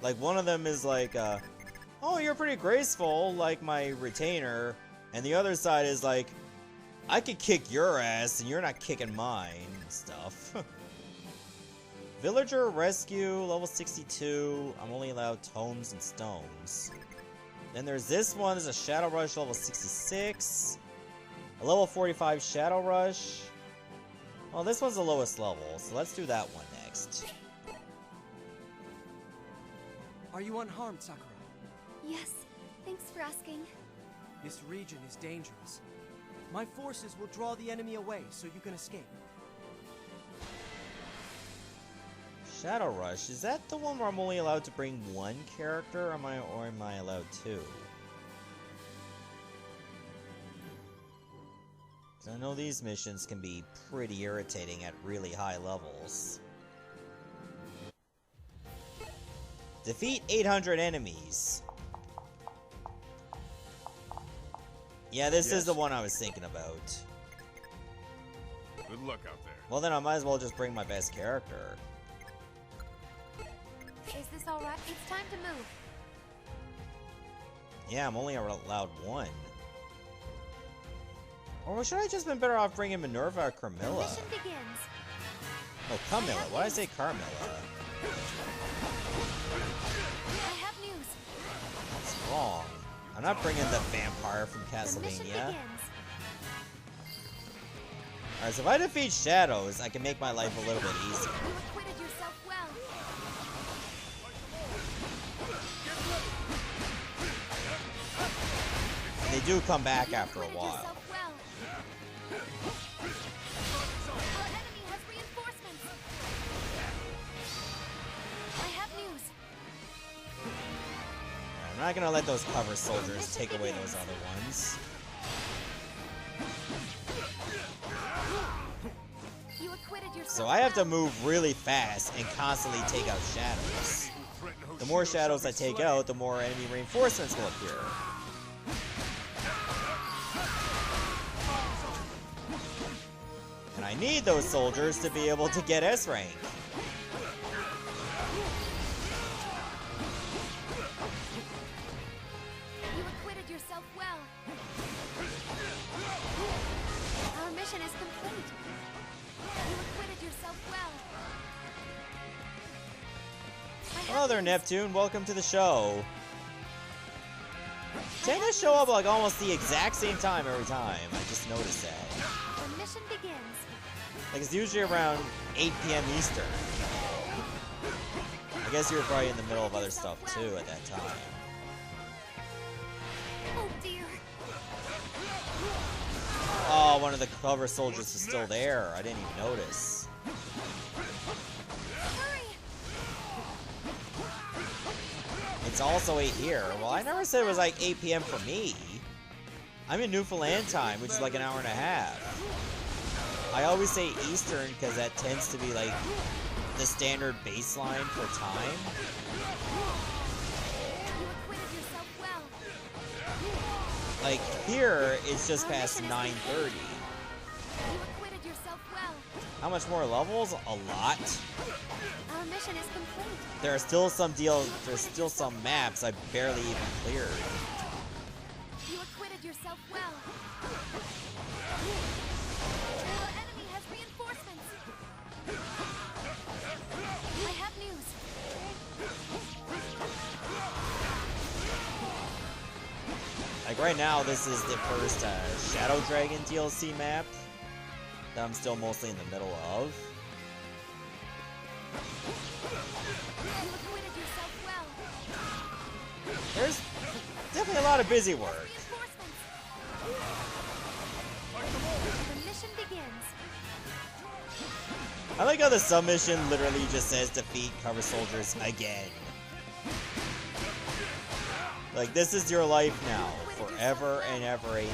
Like, one of them is like, oh, you're pretty graceful, like my retainer. And the other side is like, I could kick your ass and you're not kicking mine and stuff. Villager Rescue, level 62. I'm only allowed tomes and stones. Then there's this one. There's a Shadow Rush, level 66. A level 45 Shadow Rush. Well, this one's the lowest level, so let's do that one next. Are you unharmed, Sakura? Yes, thanks for asking. This region is dangerous. My forces will draw the enemy away so you can escape. Shadow Rush, is that the one where I'm only allowed to bring one character, or am I allowed two? 'Cause I know these missions can be pretty irritating at really high levels. Defeat 800 enemies. Yeah, this is the one I was thinking about. Good luck out there. Well, then I might as well just bring my best character. Is this alright? It's time to move. Yeah, I'm only allowed one. Or should I just been better off bringing Minerva or Carmilla? Mission begins. Oh, Carmilla. Why did I say Carmilla? I have news. What's wrong? I'm not bringing the vampire from The mission Castlevania. begins. Alright, so if I defeat Shadows, I can make my life a little bit easier. You acquitted yourself well. They do come back after a Acquitted while. yourself well. Our enemy has reinforcements. I have news. I'm not gonna let those cover soldiers take away those other ones. You acquitted yourself So I have to well. move really fast and constantly take out Shadows. The more Shadows I take out, the more enemy reinforcements will appear. And I need those soldiers to be able to get S rank. You acquitted yourself well. Our mission is complete. You acquitted yourself well. Hello there, Neptune. Welcome to the show. Tend to show up like almost the exact same time every time. I just noticed that. The mission begins. Like, it's usually around 8 p.m. Eastern. I guess you were probably in the middle of other stuff too at that time. Oh dear. Oh, one of the cover soldiers is still there. I didn't even notice. Hurry. It's also 8 here. Well, I never said it was like 8 p.m. for me. I'm in Newfoundland time, which is like an hour and a half. I always say Eastern because that tends to be like the standard baseline for time. You acquitted yourself well. Like here, it's just past 9:30. You acquitted yourself well. How much more levels? A lot. Our mission is complete. There are still some maps I barely even cleared. You acquitted yourself well. Our enemy has reinforcements. I have news. Like right now, this is the first Shadow Dragon DLC map that I'm still mostly in the middle of. You acquitted yourself well. There's definitely a lot of busy work. Reinforcements. The mission begins. I like how the submission literally just says defeat cover soldiers again. Like, this is your life now, forever and ever, amen.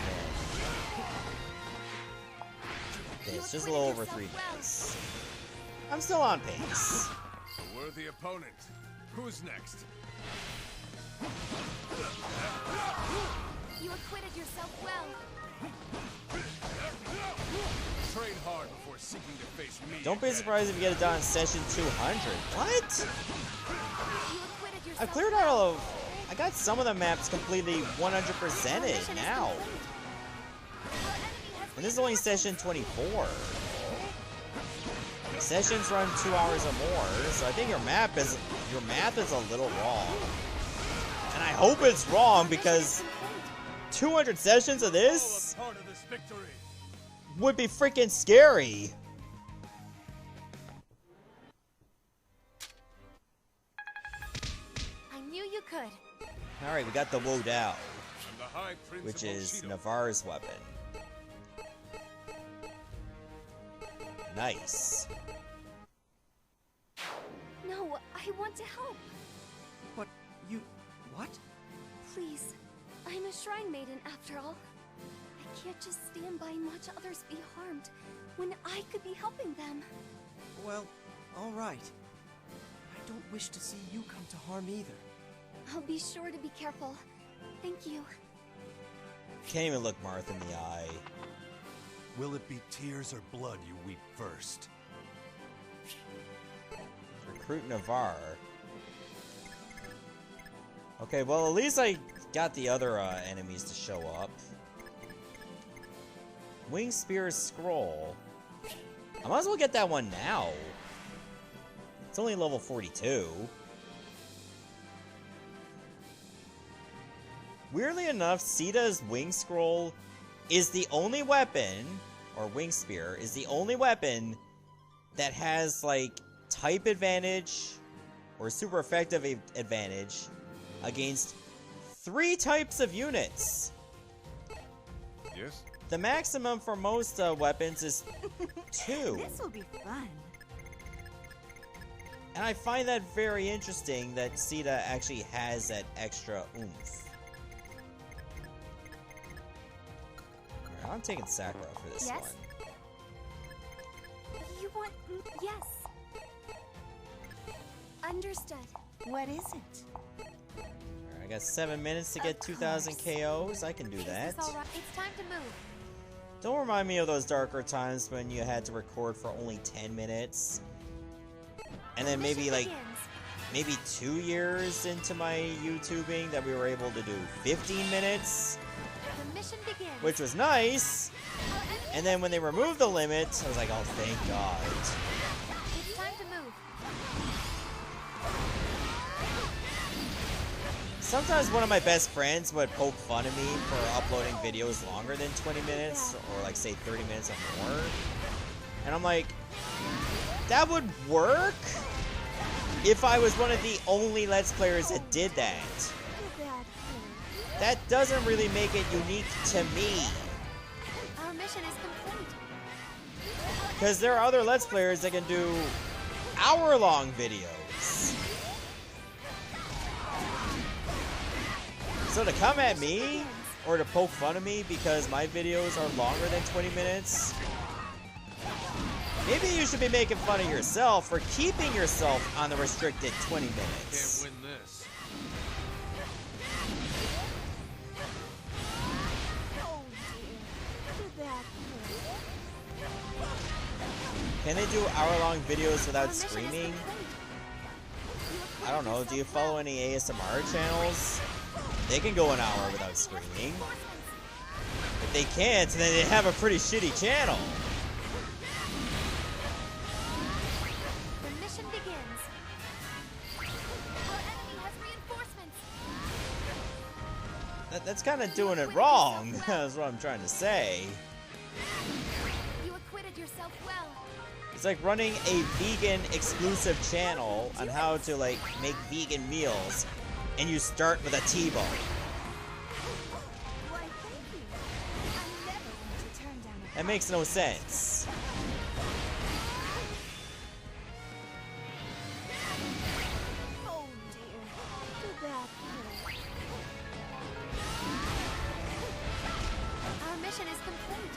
Okay, it's just a little over 3 minutes. I'm still on pace. A worthy opponent. Who's next? You acquitted yourself well. Train hard before seeking to face me. Don't be surprised if you get it done in session 200. What? You acquitted yourself I've cleared out all of... I got some of the maps completely 100%ed now. And this is only session 24. Sessions run 2 hours or more, so I think your math is a little wrong. And I hope it's wrong because 200 sessions of this would be freaking scary. I knew you could. Alright, we got the Wo Dao, which is Navarre's weapon. Nice. No, I want to help. But you... what? Please. I'm a shrine maiden after all. I can't just stand by and watch others be harmed when I could be helping them. Well, alright. I don't wish to see you come to harm either. I'll be sure to be careful. Thank you. Can't even look Marth in the eye. Will it be tears or blood you weep first? Recruit Navarre. Okay, well at least I got the other enemies to show up. Wing Spear Scroll. I might as well get that one now. It's only level 42. Weirdly enough, Sita's Wing Scroll is the only weapon, or Wing Spear, is the only weapon that has, like, type advantage or super effective advantage against 3 types of units. Yes? The maximum for most weapons is 2. This will be fun. And I find that very interesting that Sita actually has that extra oomph. Alright, I'm taking Sakura for this Yes? one. You want... Yes. Understood. What is it? Alright, I got 7 minutes to get 2,000 KOs. I can do that. Is this all right? It's time to move. Don't remind me of those darker times when you had to record for only 10 minutes. And then maybe Mission maybe 2 years into my YouTubing that we were able to do 15 minutes, begins. The mission begins. which was nice. And then when they removed the limit, I was like, oh, thank God. It's time to move. Sometimes one of my best friends would poke fun of me for uploading videos longer than 20 minutes, or like say 30 minutes or more. And I'm like, that would work if I was one of the only Let's Players that did that. That doesn't really make it unique to me. Our mission is complete. Because there are other Let's Players that can do hour-long videos. So to come at me, or to poke fun of me because my videos are longer than 20 minutes, maybe you should be making fun of yourself for keeping yourself on the restricted 20 minutes. Can't win this. Oh dear. Did that hurt? Can they do hour-long videos Our without mission is screaming? complete. I don't know, do you follow any ASMR channels? They can go an hour without screaming. If they can't, then they have a pretty shitty channel. The mission begins. Our enemy has reinforcements. That's kind of doing it wrong. That's what I'm trying to say. You acquitted yourself well. It's like running a vegan exclusive channel on how to like make vegan meals, and you start with a T-bone. Why, thank you. I'm never going to turn down a... That makes no sense. Oh dear. Did that hurt? Our mission is complete.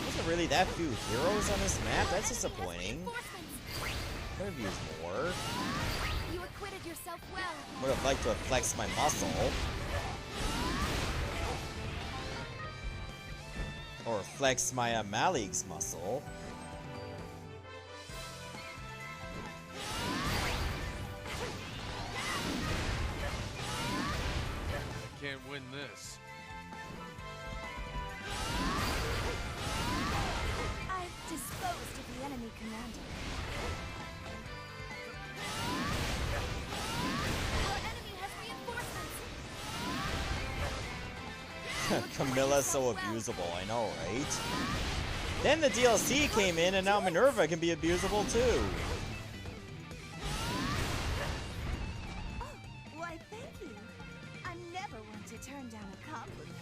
Wasn't really that few heroes on this map. That's disappointing. Reinforcements. Could have used more. You acquitted yourself well. Would have liked to have flexed my muscle. Or flex my Malik's muscle. Can't win this. I've disposed of the enemy commander. Our enemy has reinforcements. Camilla's so abusable, I know, right? Then the DLC came in, and now Minerva can be abusable too. Oh, why thank you. I'm never one to turn down a compliment.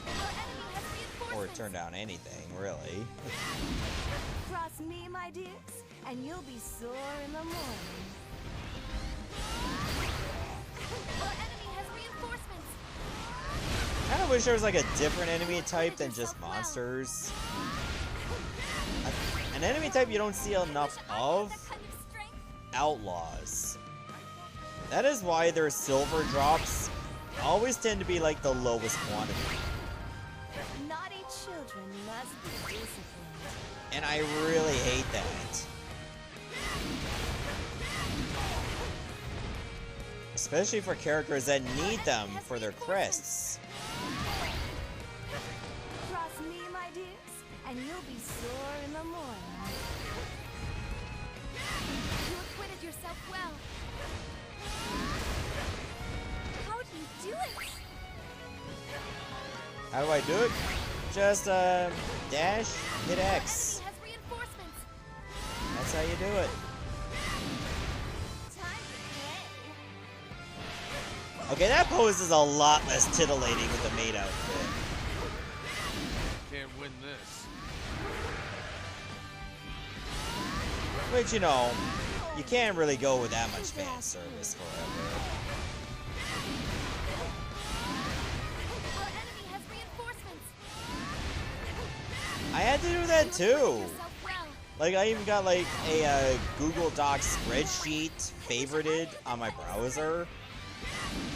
Our enemy has Or reinforcements. turn down anything, really. Cross me, my dears, and you'll be sore in the morning. Our enemy has reinforcements. I kinda wish there was like a different enemy type than just monsters. An enemy type you don't see enough of? That kind of strength. Outlaws. That is why their silver drops always tend to be like the lowest quantity. Naughty children must be disciplined. And I really hate that. Especially for characters that need them for their crests. Cross me, my dears, and you'll be sore in the morning. You acquitted yourself well. How do you do it? How do I do it? Just dash, hit X. Our enemy has reinforcements. That's how you do it. Time to play. Okay, that pose is a lot less titillating with the maid outfit. Can't win this. Which, you know, you can't really go with that much fan service forever. Our enemy has reinforcements. I had to do that too. Yourself well. Like, I even got like a Google Docs spreadsheet favorited on my browser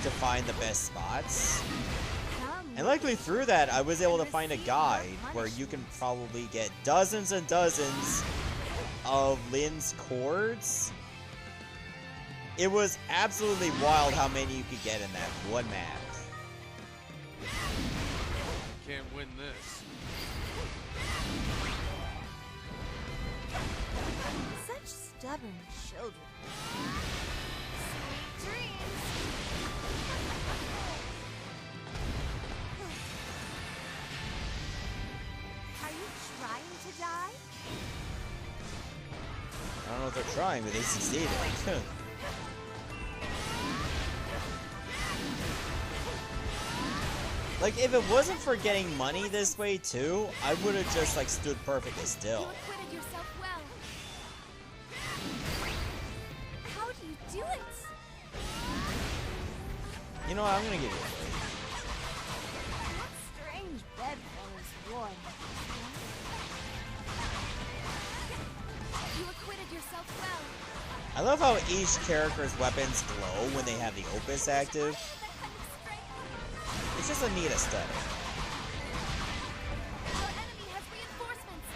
to find the best spots. And luckily through that, I was able to find a guide where you can probably get dozens and dozens of Lynn's chords. It was absolutely wild how many you could get in that one map. Can't win this. Such stubborn children. Sweet dreams. Are you trying to die? I don't know if they're trying, but they succeeded. Like, if it wasn't for getting money this way too, I would have just like stood perfectly still. You acquitted yourself well. How do you do it? You know what, I'm gonna give you a break. What strange bedfellows worn. You acquitted yourself well. I love how each character's weapons glow when they have the Opus active. That kind of strength. It's just a neat aesthetic. Our enemy has reinforcements.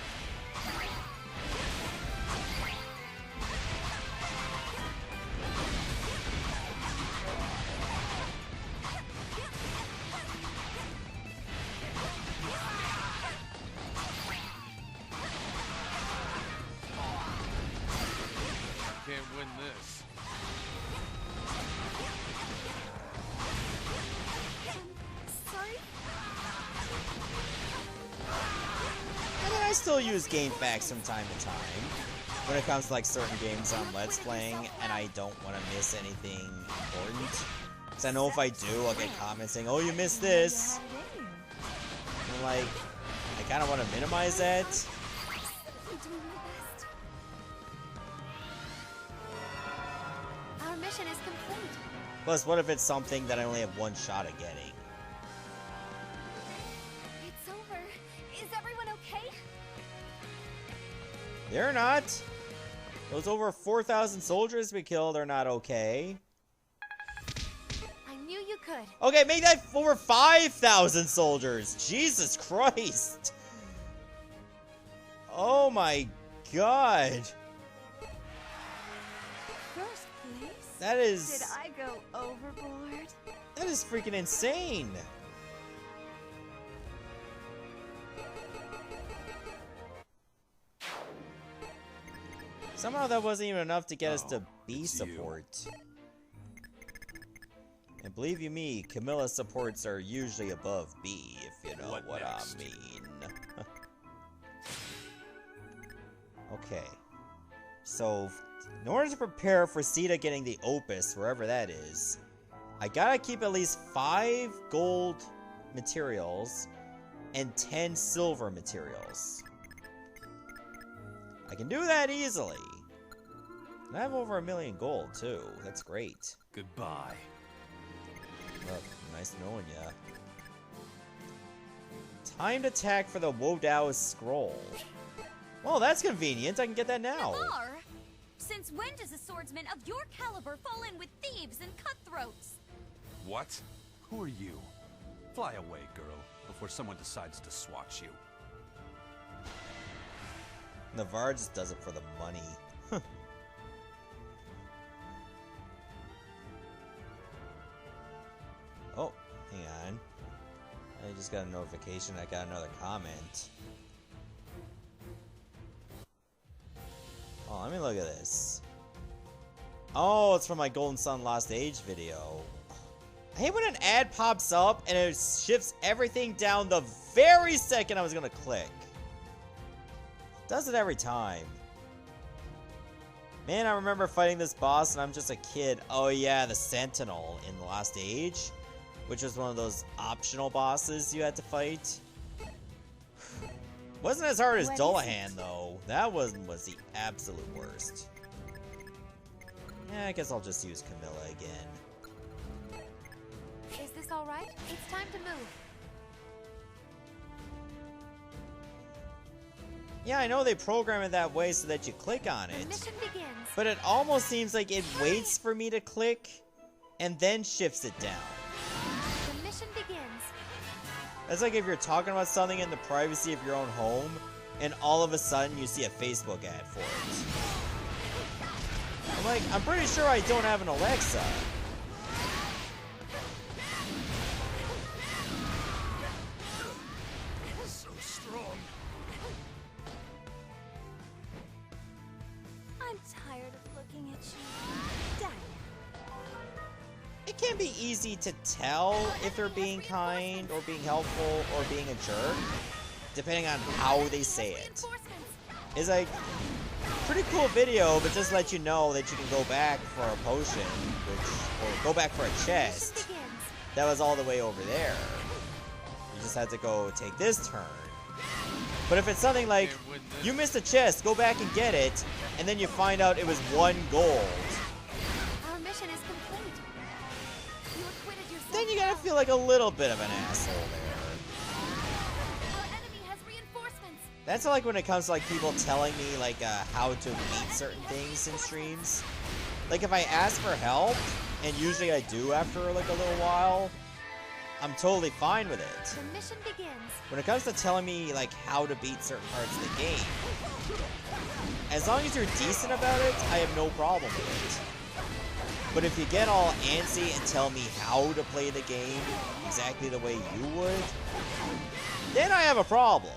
Can't win this. Sorry? I mean, I still use game facts from time to time when it comes to like certain games I'm Let's Playing and I don't want to miss anything important. Because I know if I do, I'll get comments saying, oh, you missed this. And I'm like, I kind of want to minimize that. I'm doing my best. Our mission is complete. Plus, what if it's something that I only have one shot at getting? It's over. Is everyone okay? They're not. Those over 4,000 soldiers we killed are not okay. I knew you could. Okay, make that over 5,000 soldiers. Jesus Christ. Oh my god. First place. That is... Did I go overboard? That is freaking insane! Somehow that wasn't even enough to get us to B support. And believe you me, Camilla supports are usually above B, if you know what I mean. Okay. So, in order to prepare for Sita getting the Opus, wherever that is, I gotta keep at least 5 gold materials and 10 silver materials. I can do that easily. And I have over 1 million gold, too. That's great. Goodbye. Well, nice knowing ya. Timed attack for the Wodao scroll. Well, that's convenient. I can get that now. Navarre? Since when does a swordsman of your caliber fall in with thieves and cutthroats? What? Who are you? Fly away, girl, before someone decides to swatch you. Navarre just does it for the money. Oh, hang on. I just got a notification. I got another comment. Oh, let me look at this. Oh, it's from my Golden Sun Lost Age video. I hate when an ad pops up and it shifts everything down the very second I was gonna click. Does it every time. Man, I remember fighting this boss and I'm just a kid. Oh yeah, the Sentinel in the Lost Age, which was one of those optional bosses you had to fight. Wasn't as hard as Dullahan though. That one was the absolute worst. Yeah, I guess I'll just use Camilla again. Is this alright? It's time to move. Yeah, I know they program it that way so that you click on The it. mission begins. But it almost seems like it waits for me to click and then shifts it down. The mission begins. That's like if you're talking about something in the privacy of your own home and all of a sudden you see a Facebook ad for it. I'm like, I'm pretty sure I don't have an Alexa. So strong. I'm tired of looking at you. Done. It can be easy to tell if they're being kind or being helpful or being a jerk, depending on how they say it. Reinforcements. It's like, pretty cool video, but just let you know that you can go back for a potion, or go back for a Mission chest begins. that was all the way over there. You just had to go take this turn. But if it's something like, Can't win this. you missed a chest, go back and get it, and then you find out it was 1 gold, Our mission is complete. You acquitted yourself. then you gotta well. feel like a little bit of an asshole there. Our enemy has reinforcements. That's like when it comes to like people telling me like how to beat certain things in streams. Like if I ask for help, and usually I do after like a little while, I'm totally fine with it. The mission begins. When it comes to telling me like how to beat certain parts of the game, as long as you're decent about it, I have no problem with it. But if you get all antsy and tell me how to play the game exactly the way you would, then I have a problem.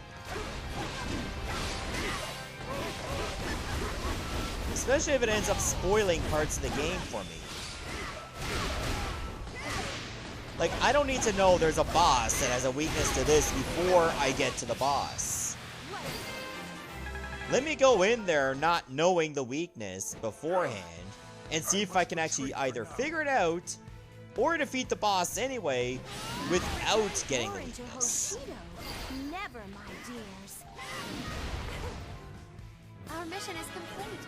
Especially if it ends up spoiling parts of the game for me. Like, I don't need to know there's a boss that has a weakness to this before I get to the boss. Let me go in there not knowing the weakness beforehand and see if I can actually either figure it out or defeat the boss anyway without getting the Orange or weakness. Hoshido. Never, my dears. Our mission is complete.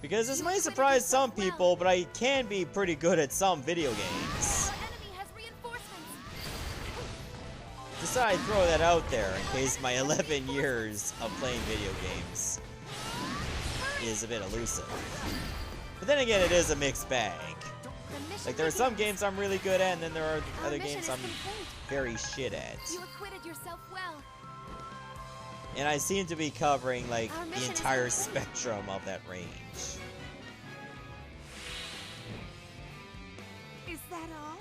Because this might surprise some people, but I can be pretty good at some video games. Our enemy has reinforcements. Just thought I'd throw that out there in case my 11 years of playing video games is a bit elusive. But then again, it is a mixed bag. The mission Like, there are some begins. games I'm really good at, and then there are Our other mission games is I'm complete. very shit at. You acquitted yourself well. And I seem to be covering, like, Our the mission is entire complete. spectrum of that range. that all?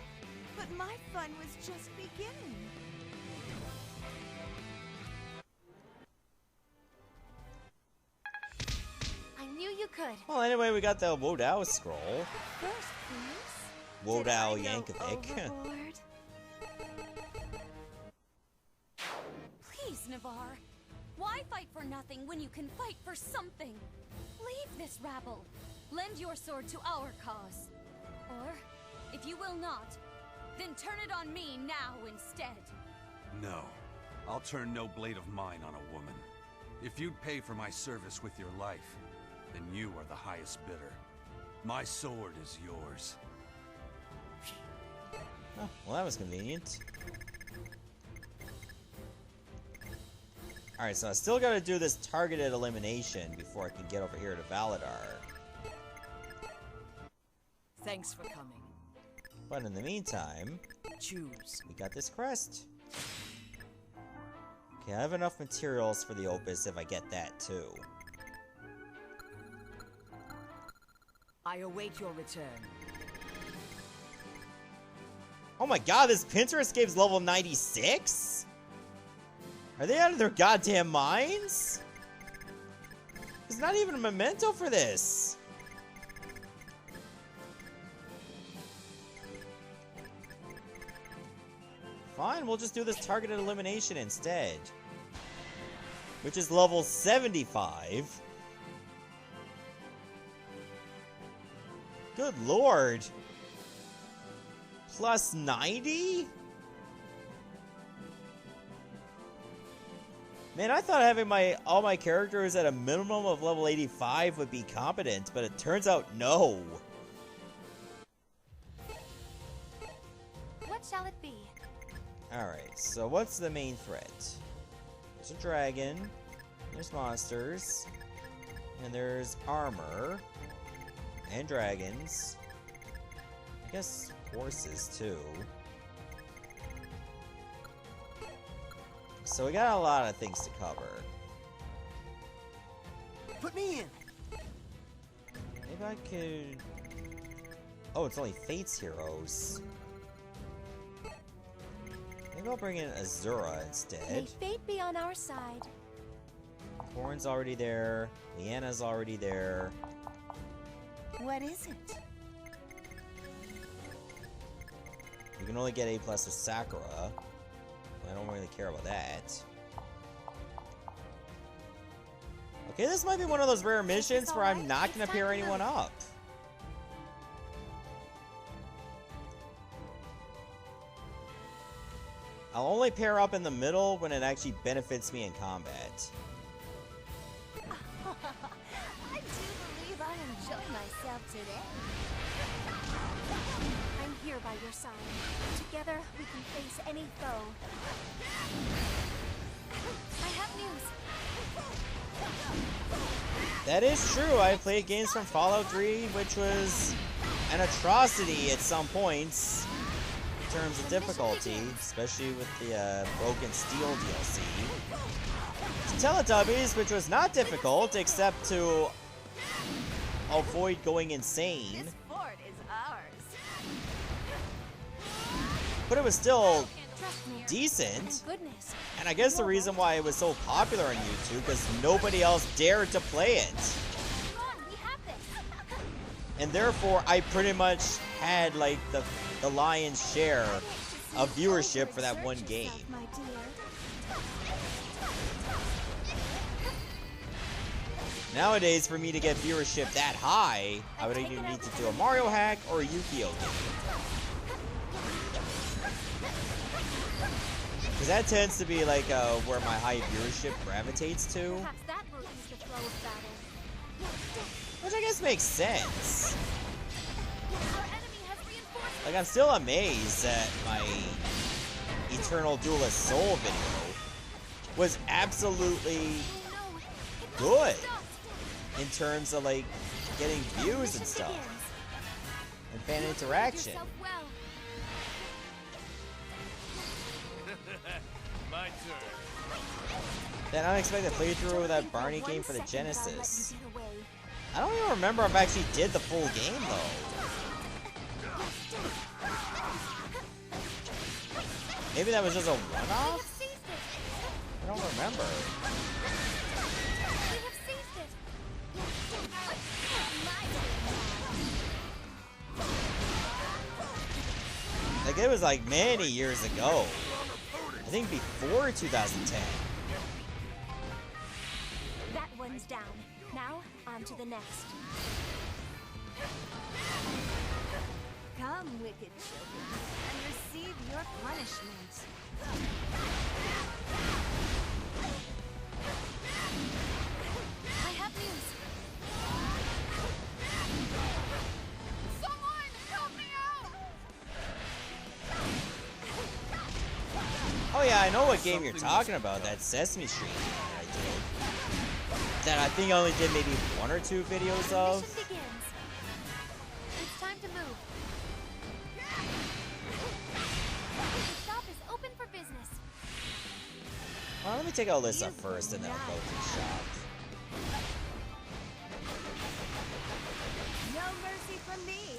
But my fun was just beginning. I knew you could. Well, anyway, we got the Wodao scroll. First, please. Wodao Did I go Yankovic. overboard? Please, Navarre. Why fight for nothing when you can fight for something? Leave this rabble. Lend your sword to our cause. Or, if you will not, then turn it on me now instead. No. I'll turn no blade of mine on a woman. If you'd pay for my service with your life, then you are the highest bidder. My sword is yours. Oh, well, that was convenient. Alright, so I still gotta do this targeted elimination before I can get over here to Valadar. Thanks for coming. But in the meantime, Choose. we got this crest. Okay, I have enough materials for the Opus if I get that too. I await your return. Oh my god, this Pinterest game's level 96? Are they out of their goddamn minds? There's not even a memento for this. Fine, we'll just do this targeted elimination instead. Which is level 75. Good lord. Plus 90? Man, I thought having all my characters at a minimum of level 85 would be competent, but it turns out no. What shall it be? Alright, so what's the main threat? There's a dragon, there's monsters, and there's armor, and dragons. I guess horses too. So we got a lot of things to cover. Put me in. Maybe I could... Oh, it's only Fate's heroes. Maybe I'll bring in Azura May instead. fate be on our side. Corrin's already there. Leanna's already there. What is it? You can only get A+ with Sakura. I don't really care about that. Okay, this might be one of those rare missions where I'm not gonna pair anyone up. I'll only pair up in the middle when it actually benefits me in combat. I do believe I enjoy myself today. I'm here by your side. Together, we can face any foe. I have news. That is true. I played games from Fallout 3, which was an atrocity at some points in terms of difficulty, especially with the Broken Steel DLC. Teletubbies, which was not difficult except to avoid going insane, This fort is ours. but it was still Trust me. decent. Goodness. And I guess the reason why it was so popular on YouTube because nobody else dared to play it. Come on, we have this. And therefore, I pretty much had, like, the lion's share of viewership for that one game. My dear. Nowadays, for me to get viewership that high, I would either need to do a Mario hack or a Yu-Gi-Oh game. Because that tends to be, like, where my high viewership gravitates to. Perhaps that will ease the flow of battle. Which I guess makes sense. Our enemy has reinforced. Like, I'm still amazed that my Eternal Duelist Soul video was absolutely Oh no, it good stopped. in terms of, like, getting views and stuff. And fan interaction. Yourself well. My turn. That unexpected playthrough of that Barney game for the Genesis. I don't even remember if I actually did the full game, though. Maybe that was just a We have one-off? seized it! I don't remember. We have seized it! Like, it was like many years ago. I think before 2010. That one's down. Now, on to the next. Come, wicked children, and receive your punishment. I have news. Someone help me out! Oh yeah, I know what game you're talking about. That Sesame Street game that I did. That I think I only did maybe 1 or 2 videos The of. mission begins. It's time to move. The shop is open for business. Well, let me take out Alyssa first and then I'll go to the shop. No mercy from me.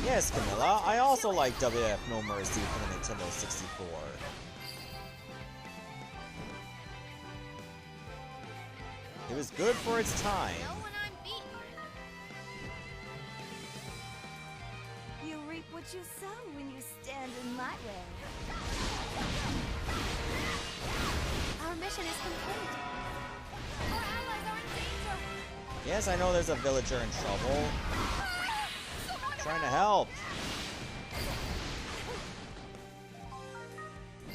Yes, Camilla, I also like WF No Mercy for the Nintendo 64. It was good for its time. Know when I'm beaten. You reap what you sow when you stand in my way. Our mission is complete. Our allies are in danger. Yes, I know there's a villager in trouble. Trying to help.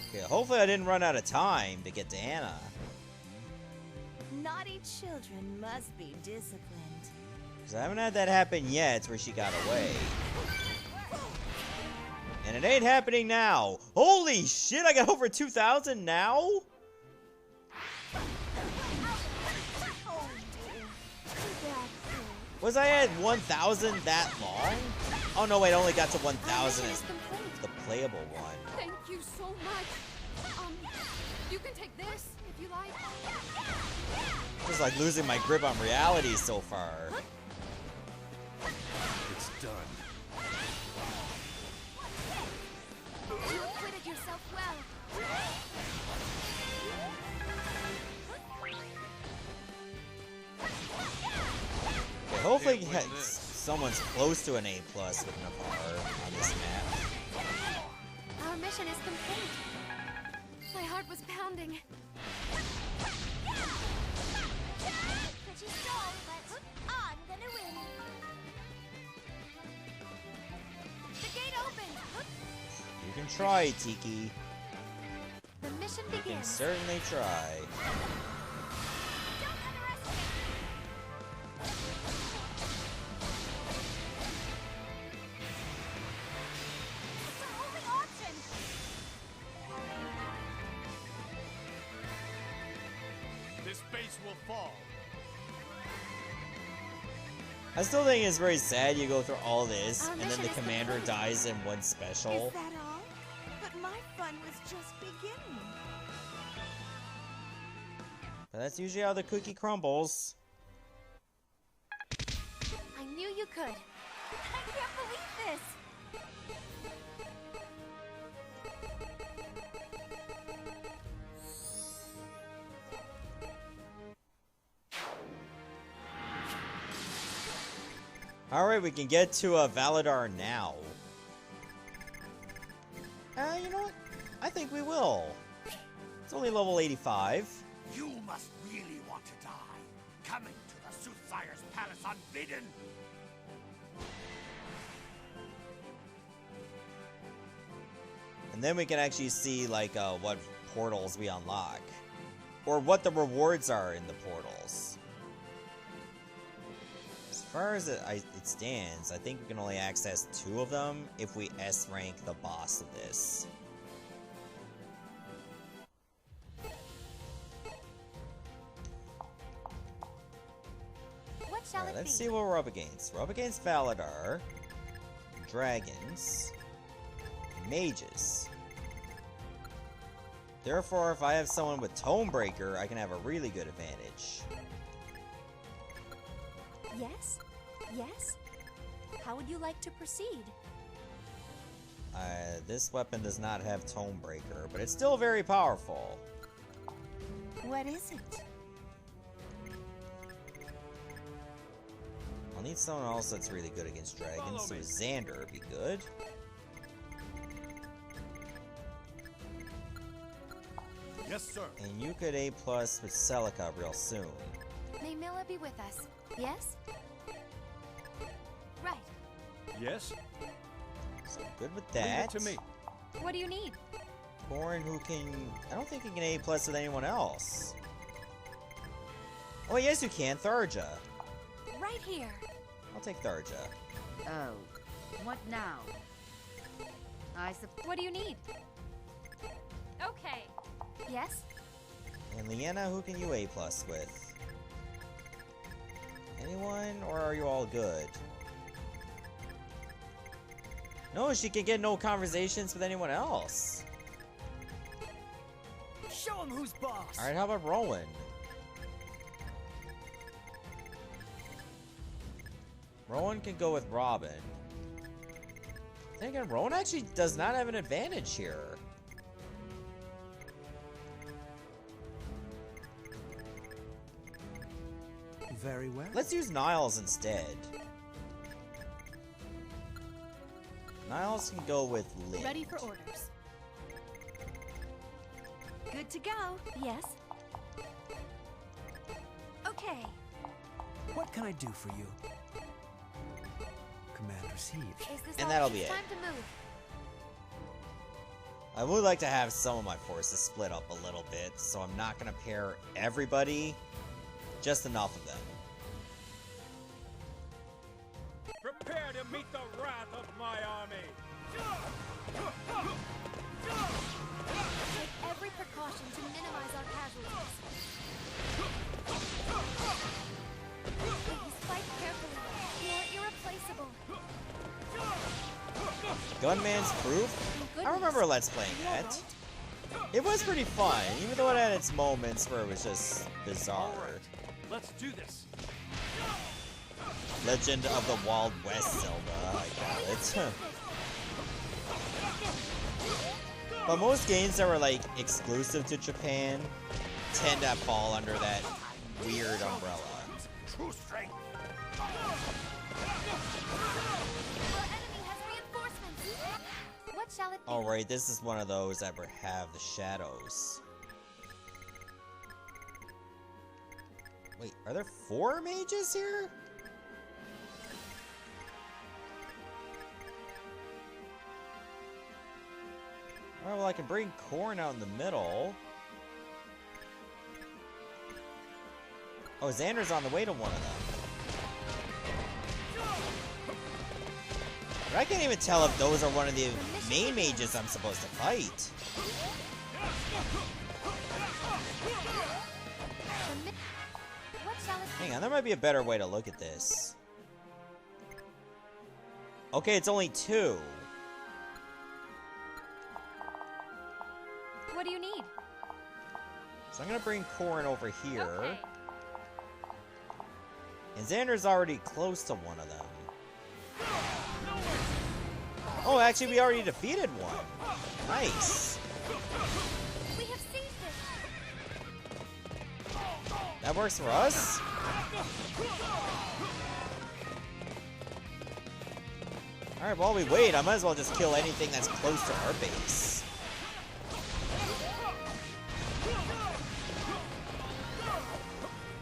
Okay, hopefully I didn't run out of time to get to Anna. Naughty children must be disciplined. Because I haven't had that happen yet where she got away. And it ain't happening now. Holy shit, I got over 2,000 now? Oh dear. Too bad. Was I at 1,000 that long? Oh no, wait, I only got to Our 1,000 mission as is complete. the playable one. Thank you so much. You can take this if you like. Just like losing my grip on reality so far. It's done. You acquitted yourself well. Okay, hopefully Can't win this. someone's close to an A+ with Navarre on this map. Our mission is complete. My heart was pounding. Pretty strong, but I'm gonna win. The gate opened. You can try, Tiki. The mission You can begins. certainly try. Don't underestimate. It's our only option. This base will fall. I still think it's very sad you go through all this, Our and then mission the is commander complete. dies in one special. Is that all? But my fun was just beginning. But that's usually how the cookie crumbles. I knew you could. I can't believe this. Alright, we can get to Valadar now. You know what? I think we will. It's only level 85. You must really want to die, coming to the Soothsayer's palace unbidden. And then we can actually see, like, what portals we unlock. Or what the rewards are in the portals. As far as it stands, I think we can only access 2 of them if we S-rank the boss of this. What shall Alright, it let's be? see what we're up against. We're up against Valadar, dragons, mages. Therefore, if I have someone with Tomebreaker, I can have a really good advantage. Yes? Yes? How would you like to proceed? This weapon does not have Tone Breaker, but it's still very powerful. What is it? I'll need someone else that's really good against dragons, so Xander would be good. Yes, sir. And you could A+ with Celica real soon. May Milla be with us. Yes? Right. Yes? So good with Leave that. it to me. What do you need? Corin, who can... I don't think he can A+ with anyone else. Oh, yes you can. Tharja. Right here. I'll take Tharja. Oh, what now? What do you need? Okay. Yes? And Leanna, who can you A+ with? Anyone, or are you all good? No, she can get no conversations with anyone else. Show him who's boss. Alright, how about Rowan? Rowan can go with Robin. Then again, Rowan actually does not have an advantage here. Very well. Let's use Niles instead. Niles can go with Lind. Ready for orders. Good to go. Yes? Okay. What can I do for you? Command received. Is this And all? that'll be It's it. time to move. I would like to have some of my forces split up a little bit, so I'm not going to pair everybody, just enough of them. Prepare to meet the wrath of my army. Take every precaution to minimize our casualties. Please fight carefully. You're irreplaceable. Gunman's Proof? I remember Let's Playing that. It was pretty fun, even though it had its moments where it was just bizarre. Let's do this. Legend of the Wild West Zelda, I call it. But most games that were like exclusive to Japan tend to fall under that weird umbrella. True strength. Our enemy has reinforcements. What shall it be? Alright, this is one of those that have the shadows. Wait, are there 4 mages here? Alright, well I can bring Corn out in the middle. Oh, Xander's on the way to one of them. But I can't even tell if those are one of the main mages I'm supposed to fight. What shall it be? Hang on, there might be a better way to look at this. Okay, it's only 2. What do you need? So I'm gonna bring Corrin over here. Okay. And Xander's already close to one of them. Oh, actually, we already defeated one. Nice. We have seized it. That works for us? Alright, while we wait, I might as well just kill anything that's close to our base.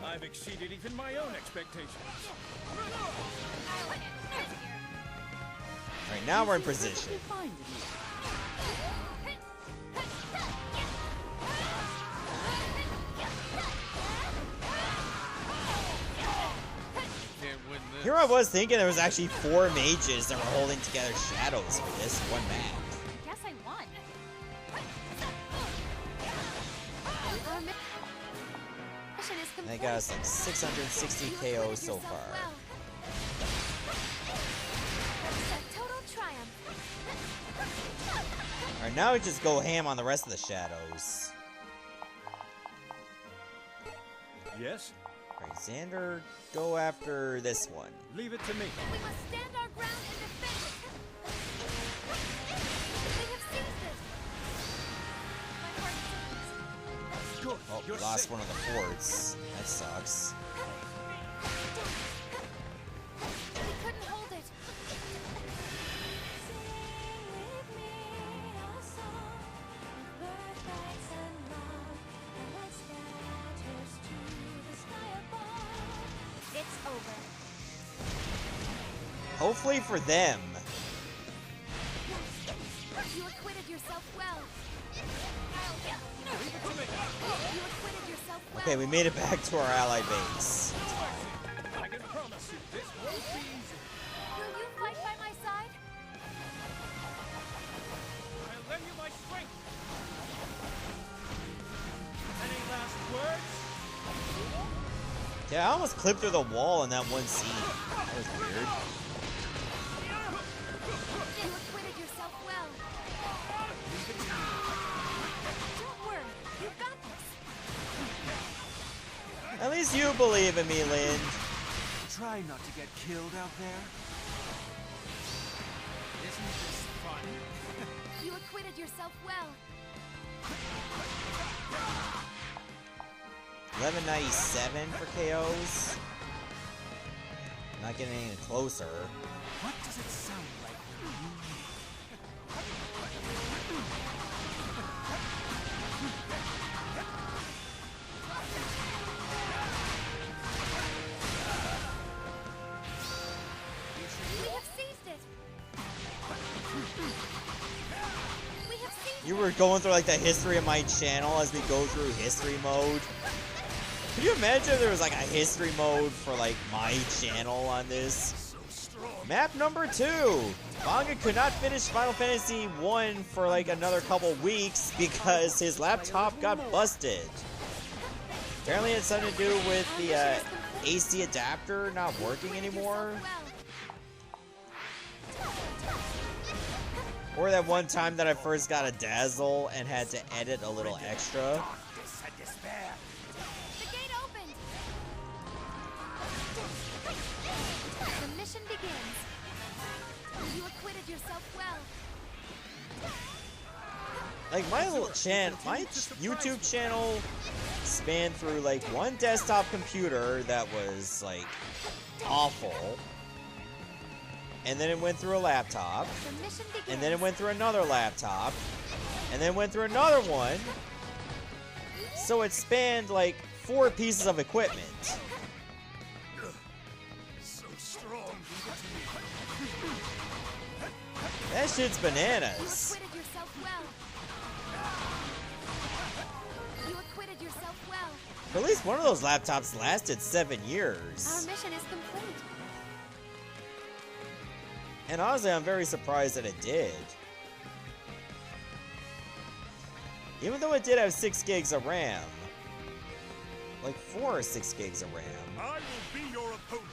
I've exceeded even my own expectations. Alright, now we're in position. Can't win this. Here I was thinking there was actually 4 mages that were holding together shadows for this one map. Guess I won. Our mission is complete. They got us like 660 KO so far. It's a total triumph. Alright, now we just go ham on the rest of the shadows. Yes? Alright, Xander, go after this one. Leave it to me. We must stand our ground and defend it. Oh, we lost one of the forts. That sucks. We couldn't hold it. It's over. Hopefully for them. You acquitted yourself well. You acquitted yourself well. Okay, we made it back to our allied base. I can promise you, this won't be easy. Will you fight by my side? I'll lend you my strength. Any last words? Yeah, I almost clipped through the wall in that one scene. That was weird. You acquitted yourself well. Don't worry, you've got this. At least you believe in me, Lynn. Try not to get killed out there. Isn't this fun? You acquitted yourself well. 1197 for KOs. Not getting any closer. What does it sound like when you We have seized it. We have seized You were going through like the history of my channel as we go through history mode. Can you imagine if there was like a history mode for like my channel on this? Map number 2. Manga could not finish Final Fantasy 1 for like another couple weeks because his laptop got busted. Apparently it had something to do with the AC adapter not working anymore. Or that one time that I first got a Dazzle and had to edit a little extra. Darkness and despair. The gate opened. The mission begins. You acquitted yourself well. Like my little YouTube channel spanned through like one desktop computer that was like awful. And then it went through a laptop. The mission begins. And then it went through another laptop. And then went through another one. So it spanned like 4 pieces of equipment. So strong. That shit's You bananas. acquitted yourself well. You acquitted yourself well. But at least one of those laptops lasted 7 Our years. mission is complete. And honestly, I'm very surprised that it did. Even though it did have 6 gigs of RAM. Like 4 or 6 gigs of RAM. I will be your opponent.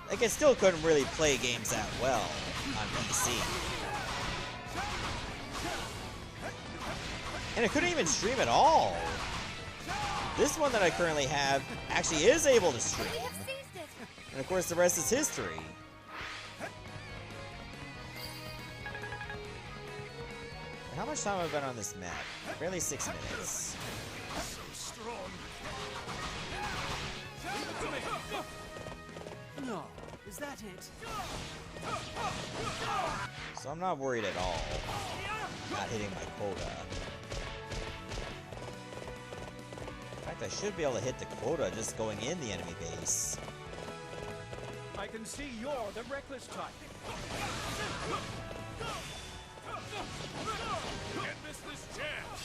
Like it still couldn't really play games that well on PC. And it couldn't even stream at all. This one that I currently have actually is able to stream. We have seized it. And of course the rest is history. How much time have I been on this map? Barely 6 minutes. So strong. No, is that it? So I'm not worried at all. Not hitting my quota. In fact, I should be able to hit the quota just going in the enemy base. I can see you're the reckless type. Can't miss this chance.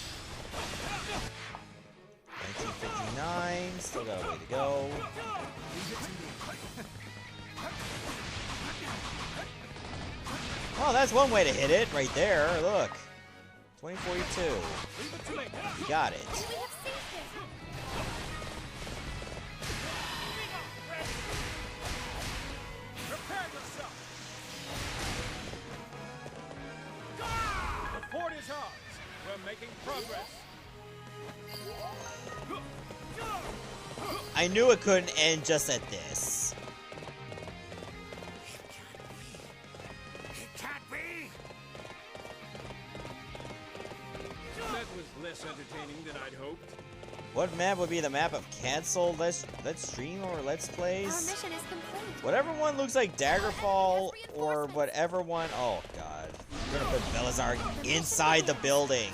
1959, still got a way to go. Oh, that's one way to hit it, right there. Look. 2042. You got it. We have seized it. Prepare yourself. The fort is ours. We're making progress. I knew it couldn't end just at this. It can't be. That was less entertaining than I'd hoped. What map would be the map of cancel let's stream or let's plays? Our mission is complete. Whatever one looks like Daggerfall or whatever one. Oh god. We're gonna put Belazar inside the building.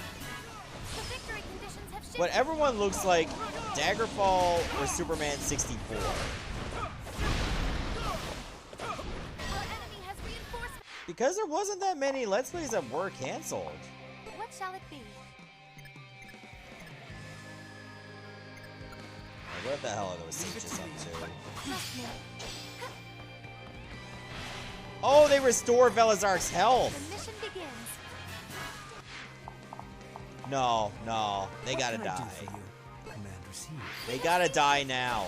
The victory conditions have shifted. Whatever one looks like Daggerfall or Superman 64. Our enemy has reinforcements. Because there wasn't that many Let's Plays that were canceled. What shall it be? Like, what the hell are those sieges up to? Trust me. Oh, they restore Velazar's The health! mission begins. No, no. They What gotta can I do die. for you, Commander C? They gotta die now.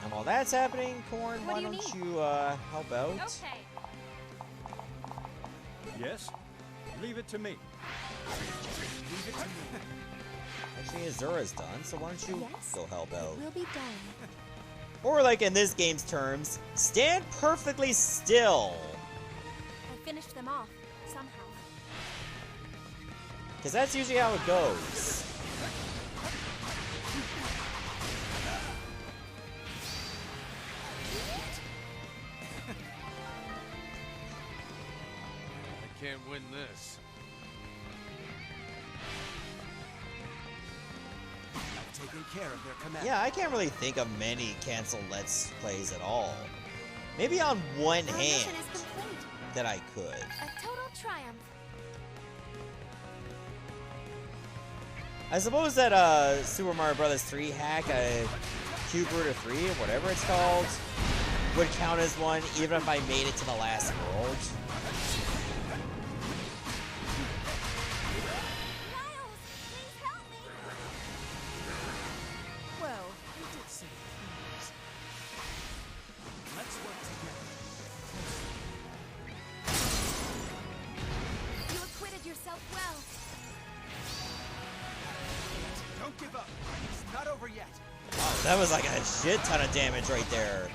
And while that's happening, Corn, What why do you don't need? you help out? Okay. Yes? Leave it to me. Leave it to me. Actually, Azura's done, so why don't you Yes. go help out? We'll be done. Or like in this game's terms, stand perfectly still. I finished them off, somehow. Because that's usually how it goes. I can't win this. I've taken care of their command. Yeah, I can't really think of many canceled Let's Plays at all. Maybe on one Our hand mission is complete. that I could. A total triumph. I suppose that Super Mario Bros. 3 hack, Cube Rooter 3, or whatever it's called, would count as one even if I made it to the last world. Miles, please help me. Well, you did say please. Let's work together. You acquitted yourself well. Don't give up. It's not over yet. Oh, that was like a shit ton of damage right there.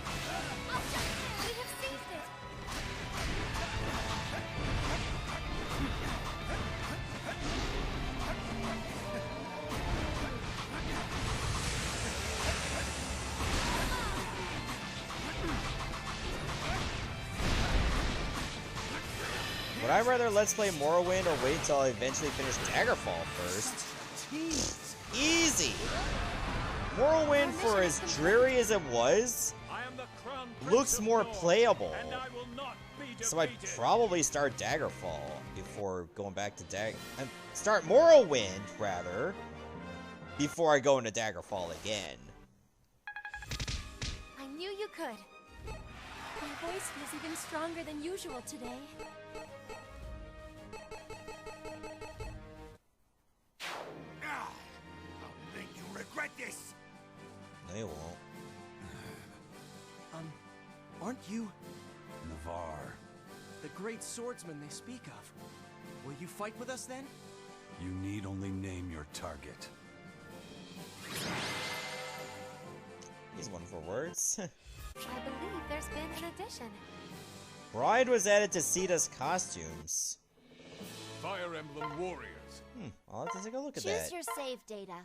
We have seized it. Would I rather Let's Play Morrowind or wait until I eventually finish Daggerfall first? Easy! Morrowind, for as dreary as it was, I am the crown looks prince of more North, playable. and I will not be So I'd defeated. probably start Daggerfall before going back to start Morrowind, rather, before I go into Daggerfall again. I knew you could. My voice feels even stronger than usual today. Ah, I'll make you regret this. They won't. Aren't you Navarre, the great swordsman they speak of? Will you fight with us then? you need only name your target. These wonderful words. I believe there's been an addition. Bride was added to Sita's costumes. Fire Emblem Warriors. I'll have to take a look at Choose that. your save data.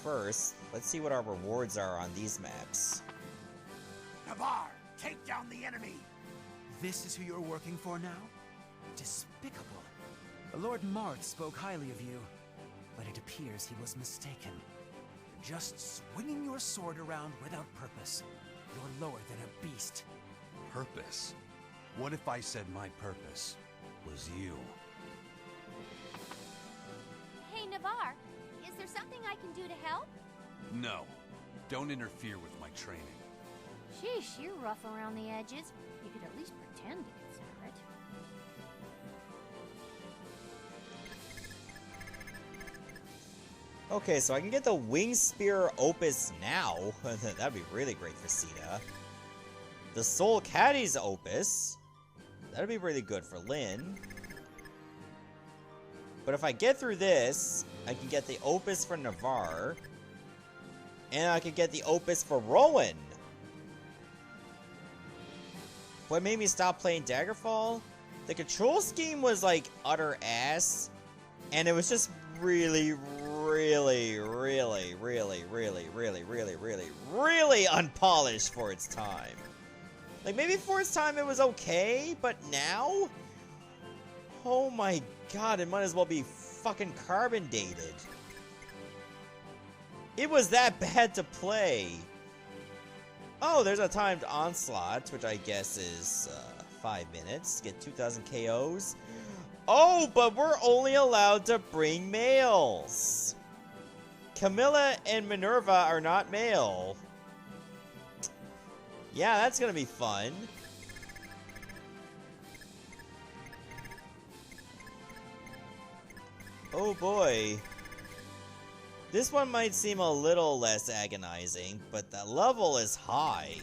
First, let's see what our rewards are on these maps. Navarre, take down the enemy. This is who you're working for now? Despicable. Lord Marth spoke highly of you, but it appears he was mistaken. Just swinging your sword around without purpose. You're lower than a beast. Purpose? What if I said my purpose was you? Hey, Navarre, is there something I can do to help? No. Don't interfere with my training. Sheesh, you're rough around the edges. You could at least pretend to consider it. Okay, so I can get the Wing Spear Opus now. That'd be really great for Sita. The Soul Caddy's Opus. That'd be really good for Lynn. But if I get through this, I can get the Opus for Navarre. And I could get the Opus for Rowan. What made me stop playing Daggerfall? The control scheme was like utter ass. And it was just really, really, really, really, really, really, really, really, really unpolished for its time. Like, maybe for its time it was okay, but now? Oh my god, it might as well be fucking carbon dated. It was that bad to play. Oh, there's a timed onslaught, which I guess is 5 minutes. Get 2,000 KOs. Oh, but we're only allowed to bring males. Camilla and Minerva are not male. Yeah, that's gonna be fun. Oh boy. This one might seem a little less agonizing, but the level is high.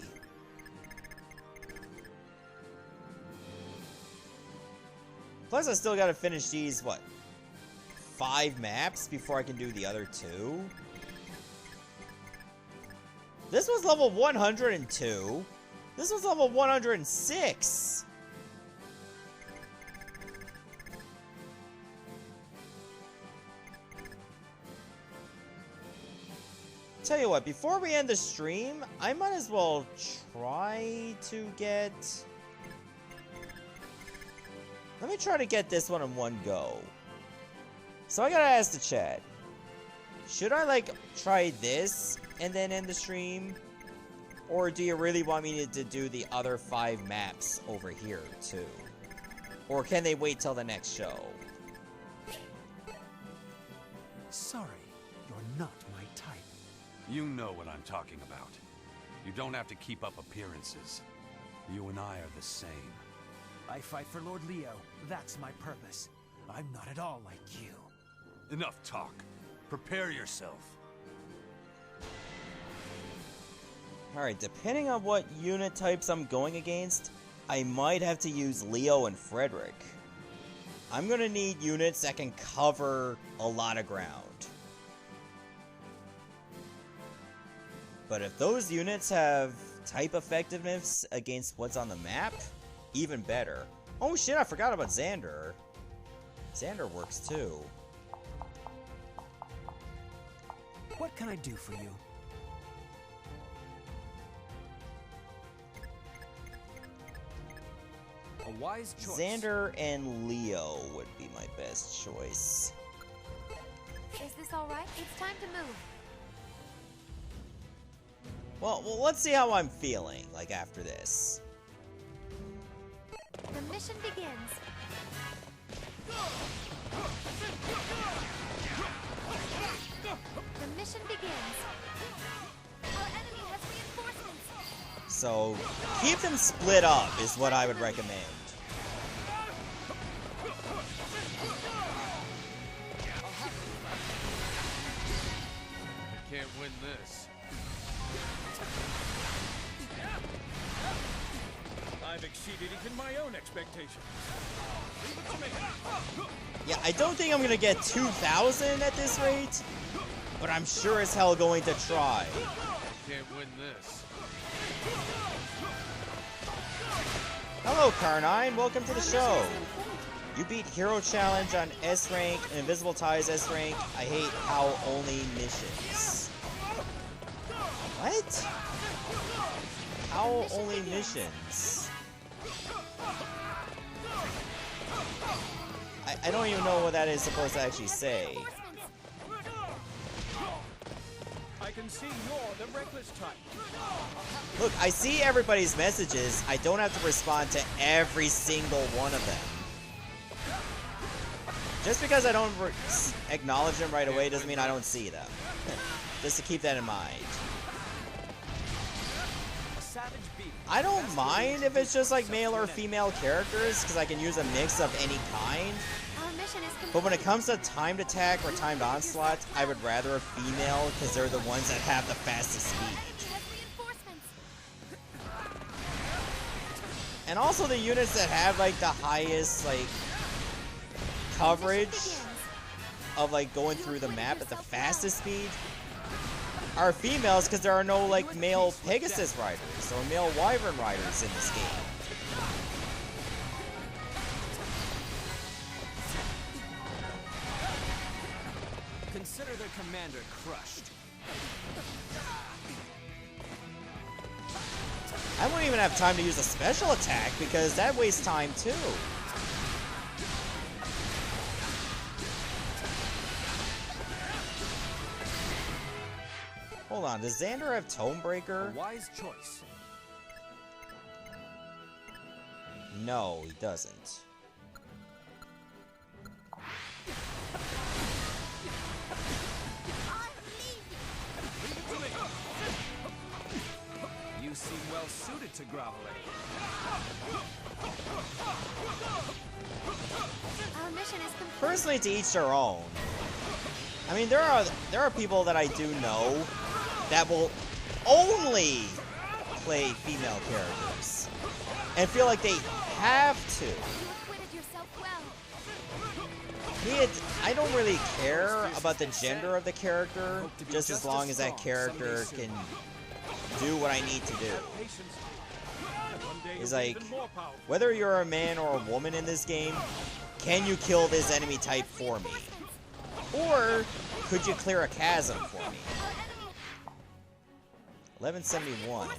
Plus, I still gotta finish these, what, 5 maps before I can do the other 2? This was level 102. This was level 106. Tell you what, before we end the stream, I might as well try to get... Let me try to get this one in one go. So I gotta ask the chat. Should I, like, try this and then end the stream? Or do you really want me to do the other 5 maps over here, too? Or can they wait till the next show? Sorry, you're not my type. You know what I'm talking about. You don't have to keep up appearances. You and I are the same. I fight for Lord Leo. That's my purpose. I'm not at all like you. Enough talk. Prepare yourself. Alright, depending on what unit types I'm going against, I might have to use Leo and Frederick. I'm gonna need units that can cover a lot of ground. But if those units have type effectiveness against what's on the map, even better. Oh shit, I forgot about Xander. Xander works too. What can I do for you? A wise choice. Xander and Leo would be my best choice. Is this alright? It's time to move. Well, let's see how I'm feeling, like, after this. The mission begins. The mission begins. Our enemy has reinforcements. So, keep them split up is what I would recommend. I can't win this. I've exceeded even my own expectations. Leave it to me. Yeah, I don't think I'm gonna get 2,000 at this rate, but I'm sure as hell going to try. Can't win this. Hello, Carnine. Welcome to the show. You beat Hero Challenge on S rank and Invisible Ties S rank. I hate how only missions. What? How only missions? I don't even know what that is supposed to actually say. I can see you're the reckless type. Look, I see everybody's messages. I don't have to respond to every single one of them. Just because I don't acknowledge them right away doesn't mean I don't see them. Just to keep that in mind. I don't mind if it's just like male or female characters, because I can use a mix of any kind. But when it comes to timed attack or timed onslaught, I would rather a female, because they're the ones that have the fastest speed. And also the units that have like the highest like coverage of like going through the map at the fastest speed are females because there are no like male Pegasus riders or male Wyvern riders in this game. Consider their commander crushed. I won't even have time to use a special attack because that wastes time too. Hold on, does Xander have Tomebreaker? A wise choice. No, he doesn't. You seem well suited to groveling. Our mission is complete. Personally, to each their own. I mean, there are people that I do know that will only play female characters and feel like they have to. You acquitted yourself well. Me, I don't really care about the gender of the character, just as long as that character can do what I need to do. It's like, whether you're a man or a woman in this game, can you kill this enemy type for me? Or could you clear a chasm for me? 1171.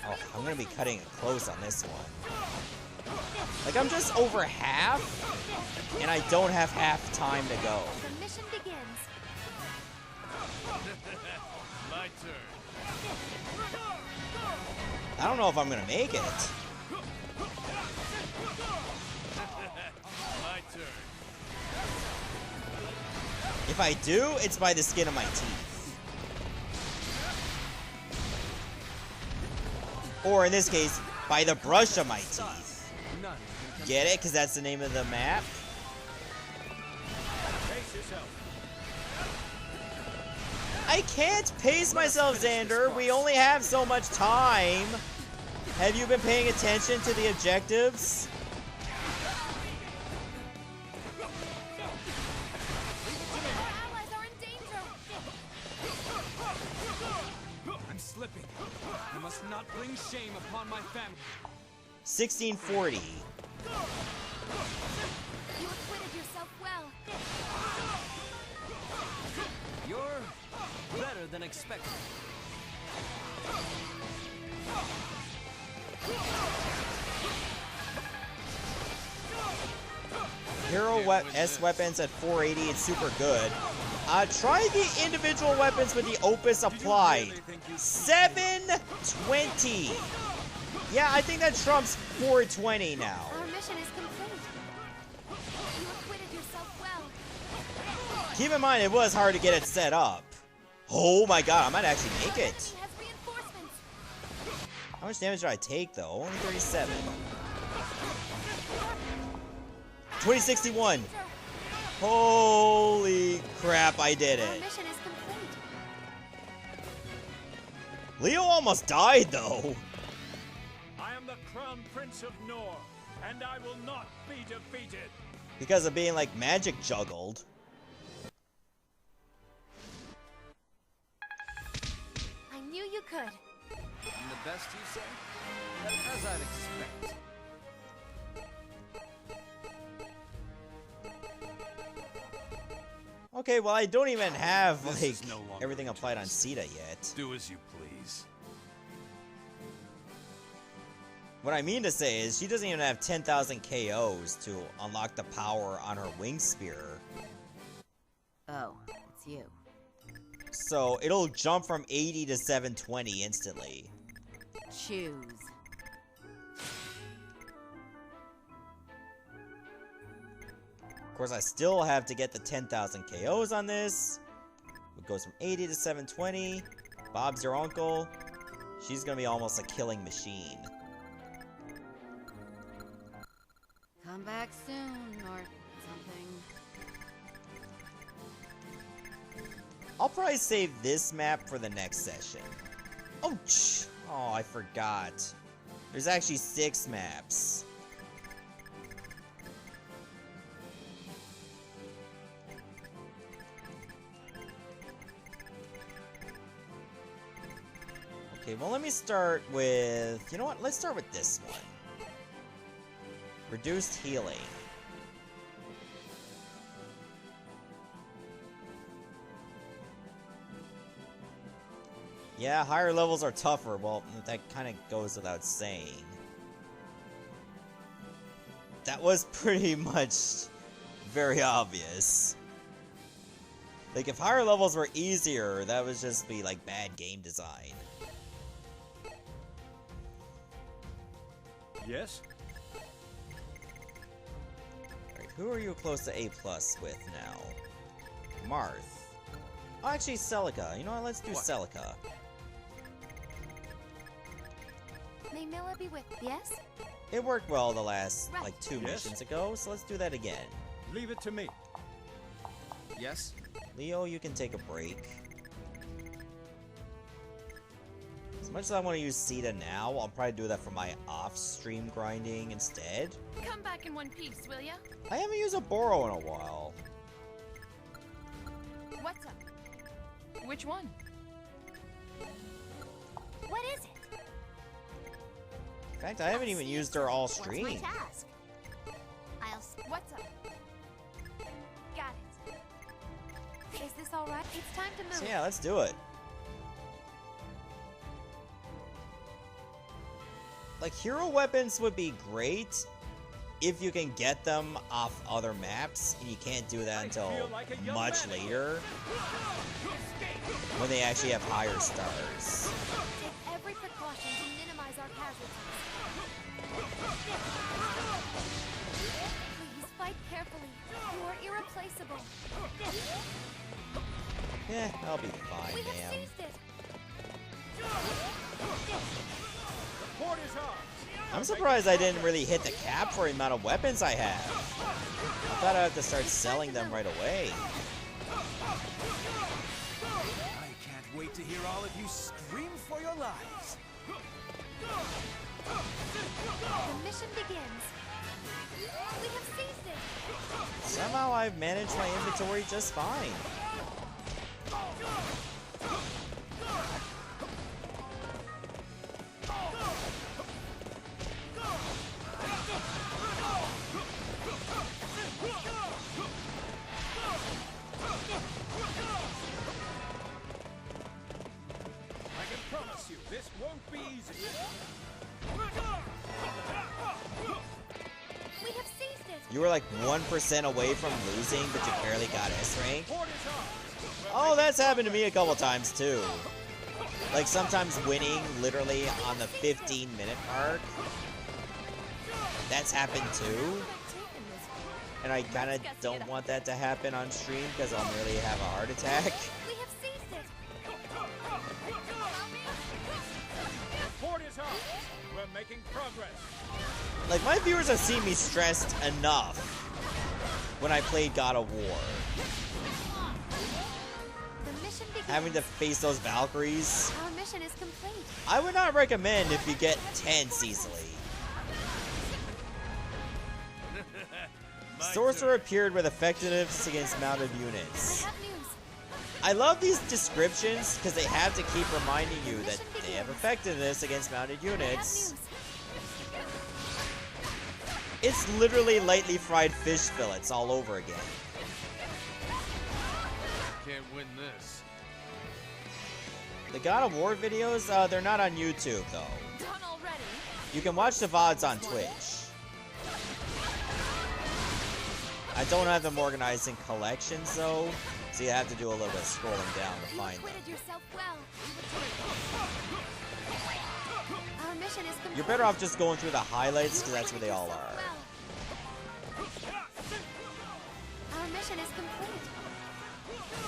Oh, I'm gonna be cutting it close on this one. Like, I'm just over half, and I don't have half time to go. The mission begins. My turn. I don't know if I'm gonna make it. My turn. If I do, it's by the skin of my teeth. Or in this case, by the brush of my teeth. Get it? Because that's the name of the map. Pace yourself. I can't pace myself, Xander. We only have so much time. Have you been paying attention to the objectives? I'm slipping. I must not bring shame upon my family. 1640. You acquitted yourself well. You're better than expected. Hero S weapons at 480, it's super good. Try the individual weapons with the Opus applied. 720. Yeah, I think that trumps 420 now. Our mission is complete. You acquitted yourself well. Keep in mind, it was hard to get it set up. Oh my god, I might actually make it. He has reinforcements. How much damage did I take, though? Only 37. 2061. Holy crap, I did Our it. mission is complete. Leo almost died, though. I am the Crown Prince of Nor, and I will not be defeated. Because of being, like, magic juggled. I knew you could. And the best, you say? As I'd expect. Okay, well, I don't even have, This like, is no longer everything applied on interesting. Sita yet. Do as you please. What I mean to say is, she doesn't even have 10,000 KOs to unlock the power on her Wing Spear. Oh, it's you. So, it'll jump from 80 to 720 instantly. Choose. Of course, I still have to get the 10,000 KOs on this. It goes from 80 to 720. Bob's your uncle. She's gonna be almost a killing machine. Come back soon, or something. I'll probably save this map for the next session. Ouch! Oh, I forgot. There's actually 6 maps. Okay, well let me start with... You know what? Let's start with this one. Reduced healing. Yeah, higher levels are tougher. Well, that kind of goes without saying. That was pretty much very obvious. Like, if higher levels were easier, that would just be, like, bad game design. Yes? Alright, who are you close to A+ with now? Marth. Oh, actually, Celica. You know what? Let's do Celica. May Milla be with, yes? It worked well the last, Right. like, 2 Yes? missions ago, so let's do that again. Leave it to me. Yes? Leo, you can take a break. As much as I want to use Sita now, I'll probably do that for my off-stream grinding instead. Come back in one piece, will ya? I haven't used a Boro in a while. What's up? Which one? What is it? In fact, I haven't even used her all stream. What's my task? What's up? Got it. Is this alright? It's time to move. So yeah, let's do it. Like, hero weapons would be great if you can get them off other maps, and you can't do that until much later, when they actually have higher stars. Take every precaution to minimize our casualties. Please fight carefully. You are irreplaceable. Eh, I'll be fine, We have ma'am. seized it. Port is ours. I'm surprised I didn't really hit the cap for the amount of weapons I have. I thought I'd have to start selling them right away. I can't wait to hear all of you scream for your lives. The mission begins. We have seized it. Somehow I've managed my inventory just fine. I can promise you, this won't be easy. We have seized it. You were like 1% away from losing, but you barely got S rank. Port is ours. Oh, that's happened to me a couple times too. Like sometimes winning literally on the 15-minute mark. That's happened too. And I kind of don't want that to happen on stream because I'll nearly have a heart attack. We have seized it. Port is ours. We're making progress. Like, my viewers have seen me stressed enough when I played God of War. The mission begins. Having to face those Valkyries. Our mission is complete. I would not recommend if you get tense easily. Sorcerer appeared with effectiveness against mounted We units. have news. I love these descriptions because they have to keep reminding you that they have effectiveness against mounted We have units. news. It's literally lightly fried fish fillets all over again. Can't win this. The God of War videos, they're not on YouTube though. Done already. You can watch the VODs on Twitch. I don't have them organized in collections though, so you have to do a little bit of scrolling down to You find them. acquitted yourself well. Our mission is complete. You're better off just going through the highlights because that's where they all are. Our mission is complete.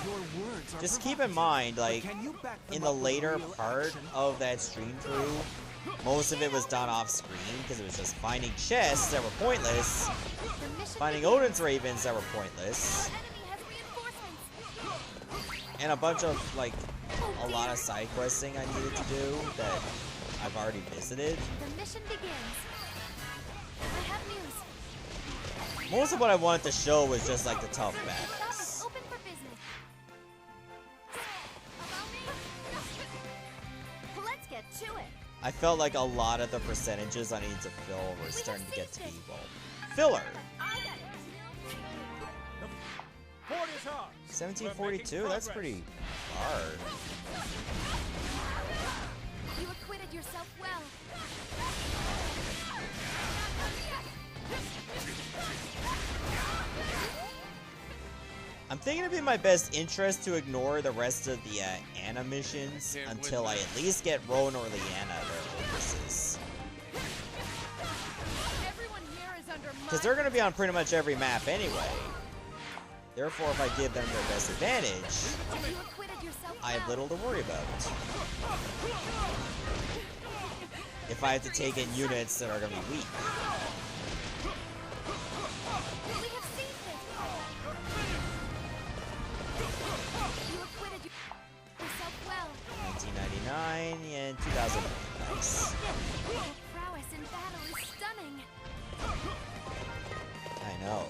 Your words are Just keep in provocative, mind, but like, can you back them in the up with later real part action? of that stream through, most of it was done off screen because it was just finding chests that were pointless, The mission finding begins. Odin's ravens that were pointless, Our enemy has reinforcements. and a bunch of, like, a lot of side questing I needed to do that I've already visited. The mission begins. I have news. Most of what I wanted to show was just, like, the tough Shop battles. is open for business. Allow me. Let's get I felt like a lot of the percentages I needed to fill were starting to get to be, well, filler. Port is ours. 1742? That's pretty hard. You acquitted yourself well. I'm thinking it'd be in my best interest to ignore the rest of the Anna missions until I at least get Rowan or Leanna their focuses. Everyone here is under Because they're going to be on pretty much every map anyway. Therefore, if I give them their best advantage, You acquitted yourself I have well. little to worry about. If I have to take in units that are going to be weak. We have seized it. You acquitted yourself well. 1999 and 2000. Nice. Your prowess in battle is stunning. I know.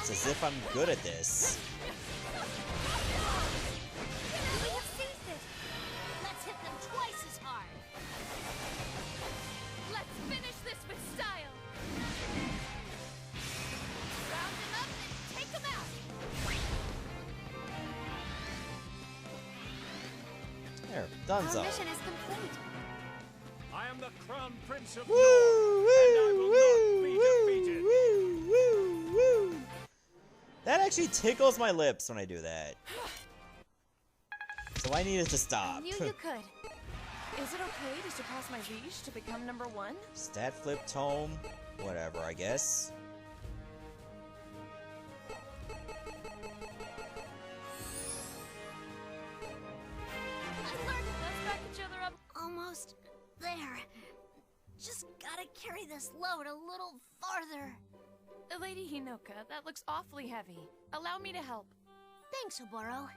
It's as if I'm good at this. We have seized it. Let's hit them twice as hard. Let's finish this with style. Round them up and take them out. There, Our donezo. mission is complete. I am the Crown Prince of Woo, North, and I will not be woo, defeated. woo, woo, woo. That actually tickles my lips when I do that. So I needed to I stop. knew you could. Is it okay to surpass my liege to become number one? Stat flip tome, whatever, I guess. Let's back each other up. Almost there. Just gotta carry this load a little farther. Lady Hinoka, that looks awfully heavy. Allow me to help. Thanks, Oboro.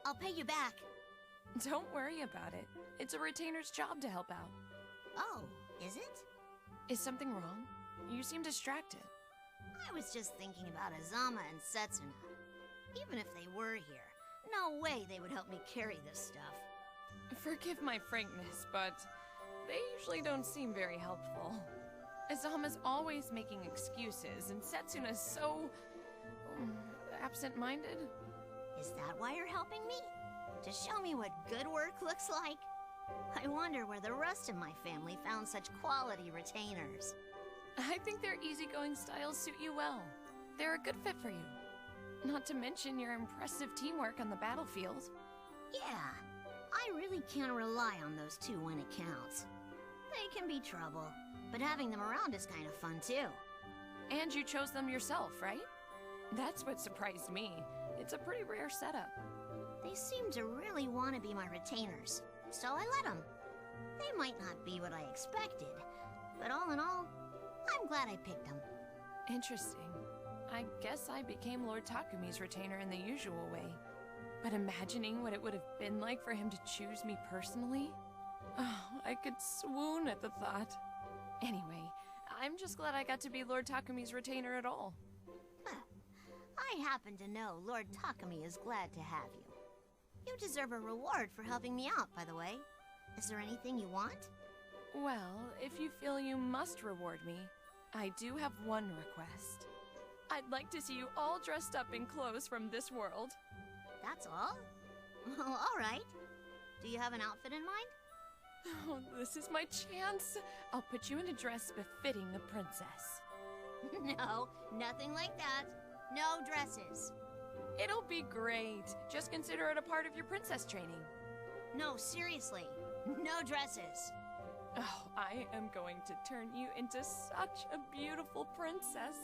I'll pay you back. Don't worry about it. It's a retainer's job to help out. Oh, is it? Is something wrong? You seem distracted. I was just thinking about Azama and Setsuna. Even if they were here, no way they would help me carry this stuff. Forgive my frankness, but they usually don't seem very helpful. Azama's always making excuses, and Setsuna's so absent-minded. Is that why you're helping me? To show me what good work looks like? I wonder where the rest of my family found such quality retainers. I think their easygoing styles suit you well. They're a good fit for you. Not to mention your impressive teamwork on the battlefield. Yeah, I really can't rely on those two when it counts. They can be trouble, but having them around is kind of fun too. And you chose them yourself, right? That's what surprised me. It's a pretty rare setup. They seem to really want to be my retainers, so I let them. They might not be what I expected, but all in all, I'm glad I picked them. Interesting. I guess I became Lord Takumi's retainer in the usual way. But imagining what it would have been like for him to choose me personally? Oh, I could swoon at the thought. Anyway, I'm just glad I got to be Lord Takumi's retainer at all. I happen to know Lord Takumi is glad to have you. You deserve a reward for helping me out, by the way. Is there anything you want? Well, if you feel you must reward me, I do have one request. I'd like to see you all dressed up in clothes from this world. That's all? Well, all right. Do you have an outfit in mind? Oh, this is my chance. I'll put you in a dress befitting a princess. No, nothing like that. No dresses. It'll be great. Just consider it a part of your princess training. No, seriously. No dresses. Oh, I am going to turn you into such a beautiful princess.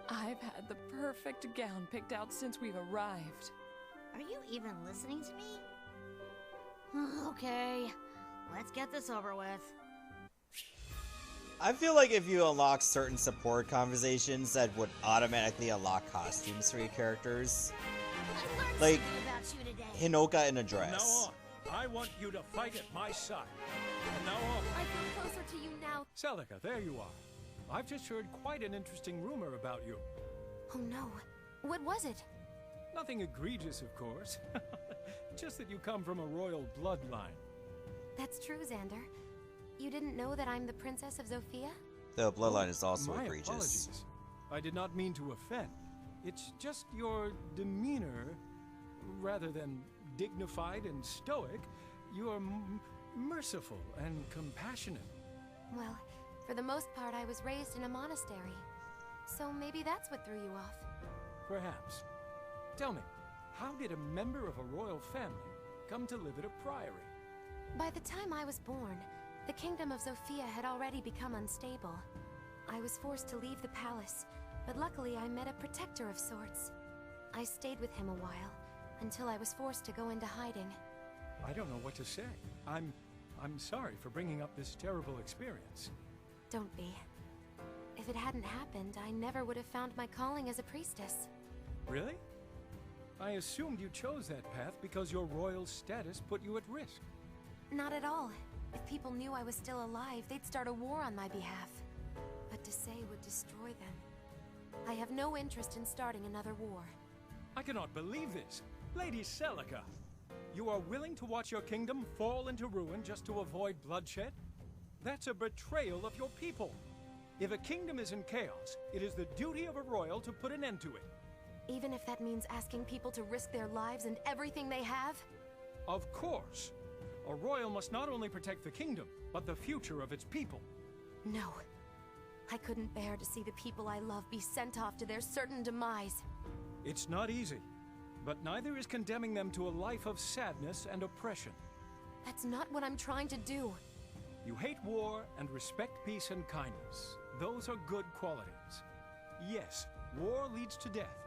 I've had the perfect gown picked out since we've arrived. Are you even listening to me? Okay, let's get this over with. I feel like if you unlock certain support conversations, that would automatically unlock costumes for your characters. I learned Like, something about you today. Hinoka in a From now dress. on, I want you to fight at my side. From now on, I feel closer to you now. Celica, there you are. I've just heard quite an interesting rumor about you. Oh no. What was it? Nothing egregious, of course. Just that you come from a royal bloodline. That's true, Xander. You didn't know that I'm the Princess of Zofia? The bloodline is also My egregious. apologies. I did not mean to offend. It's just your demeanor, rather than dignified and stoic, you are merciful and compassionate. Well, for the most part, I was raised in a monastery. So maybe that's what threw you off. Perhaps. Tell me, how did a member of a royal family come to live at a priory? By the time I was born, the kingdom of Zofia had already become unstable. I was forced to leave the palace, but luckily I met a protector of sorts. I stayed with him a while, until I was forced to go into hiding. I don't know what to say. I'm sorry for bringing up this terrible experience. Don't be. If it hadn't happened, I never would have found my calling as a priestess. Really? I assumed you chose that path because your royal status put you at risk. Not at all. If people knew I was still alive, they'd start a war on my behalf. But to say would destroy them. I have no interest in starting another war. I cannot believe this. Lady Celica, you are willing to watch your kingdom fall into ruin just to avoid bloodshed? That's a betrayal of your people. If a kingdom is in chaos, it is the duty of a royal to put an end to it. Even if that means asking people to risk their lives and everything they have? Of course. A royal must not only protect the kingdom, but the future of its people. No. I couldn't bear to see the people I love be sent off to their certain demise. It's not easy, but neither is condemning them to a life of sadness and oppression. That's not what I'm trying to do. You hate war and respect peace and kindness. Those are good qualities. Yes, war leads to death,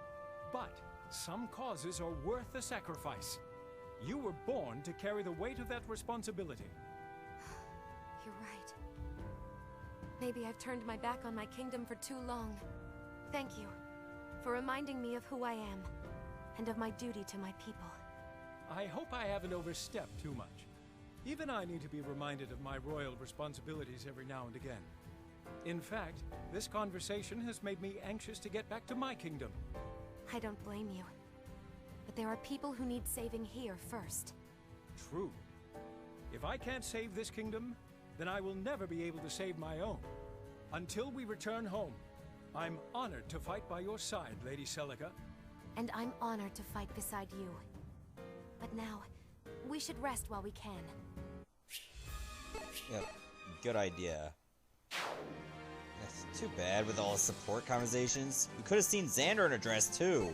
but some causes are worth the sacrifice. You were born to carry the weight of that responsibility. You're right. Maybe I've turned my back on my kingdom for too long. Thank you for reminding me of who I am and of my duty to my people. I hope I haven't overstepped too much. Even I need to be reminded of my royal responsibilities every now and again. In fact, this conversation has made me anxious to get back to my kingdom. I don't blame you. But there are people who need saving here first. True. If I can't save this kingdom, then I will never be able to save my own. Until we return home, I'm honored to fight by your side, Lady Celica. And I'm honored to fight beside you. But now, we should rest while we can. Yep, good idea. That's too bad with all the support conversations. We could have seen Xander in a dress too.